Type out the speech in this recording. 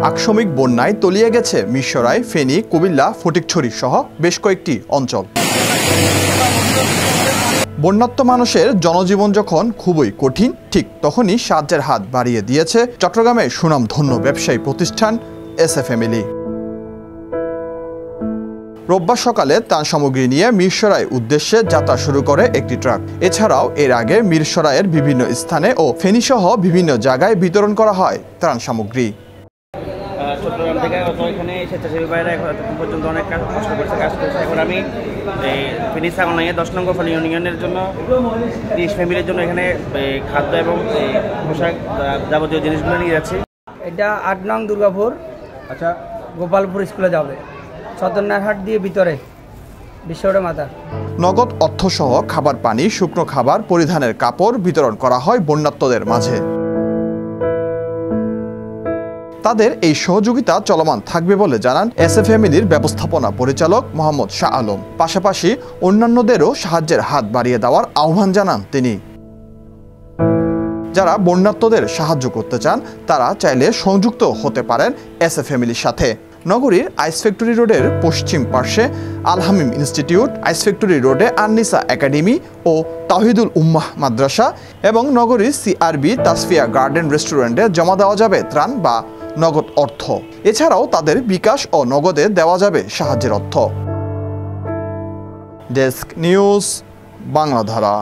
আকস্মিক বন্যায় তলিয়ে গেছে মিরসরাই, ফেনী, কুমিল্লা, ফটিকছড়ি সহ বেশ কয়েকটি অঞ্চল। বন্যাত্ম মানুষের জনজীবন যখন খুবই কঠিন, ঠিক তখনই সাহায্যের হাত বাড়িয়ে দিয়েছে চট্টগ্রামের সুনামধন্য ব্যবসায়ী প্রতিষ্ঠান এসএ ফ্যামিলি। রোববার সকালে ত্রাণ সামগ্রী নিয়ে মিরসরাই উদ্দেশ্যে যাত্রা শুরু করে একটি ট্রাক। এছাড়াও এর আগে মিরসরাইয়ের বিভিন্ন স্থানে ও ফেনীসহ বিভিন্ন জায়গায় বিতরণ করা হয় ত্রাণ সামগ্রী। চট্টগ্রাম থেকে এখানে স্বেচ্ছাসেবী ভাইরা এখন পর্যন্ত অনেক কষ্ট করেছে, কাজ করেছে। এখন আমি ফেনী ছাগলনাইয়ে 10 নং ফল ইউনিয়নের জন্য 30 ফ্যামিলির জন্য এখানে খাদ্য এবং পোশাক যাবতীয় জিনিসগুলো নিয়ে যাচ্ছি। এটা 8 নং দুর্গাপুর, আচ্ছা, গোপালপুর স্কুলে যাবে, চন্দনারহাট দিয়ে ভিতরে বিশ্বরে মাথা। নগদ অর্থসহ খাবার পানি, শুকনো খাবার, পরিধানের কাপড় বিতরণ করা হয় বন্যাত্মদের মাঝে। তাদের এই সহযোগিতা চলমান থাকবে বলে জানান এসএ ফ্যামিলির ব্যবস্থাপনা পরিচালক মোহাম্মদ শাহ আলম। পাশাপাশি অন্যান্যদেরও সাহায্যের হাত বাড়িয়ে দেওয়ার আহ্বান জানান তিনি। যারা বন্যাত্মদের সাহায্য করতে চান তারা চাইলে সংযুক্ত হতে পারেন এসএ ফ্যামিলির সাথে। নগরীর আইস ফ্যাক্টরি রোডের পশ্চিম পার্শ্বে আল হামিম ইনস্টিটিউট, আইস ফ্যাক্টরি রোডে আননিসা একাডেমি ও তাওহিদুল উম্মাহ মাদ্রাসা এবং নগরীর সিআরবি তাসফিয়া গার্ডেন রেস্টুরেন্টে জমা দেওয়া যাবে ত্রাণ বা নগদ অর্থ। এছাড়াও তাদের বিকাশ ও নগদে দেওয়া যাবে সাহায্যের অর্থ। Desk news, বাংলাধারা।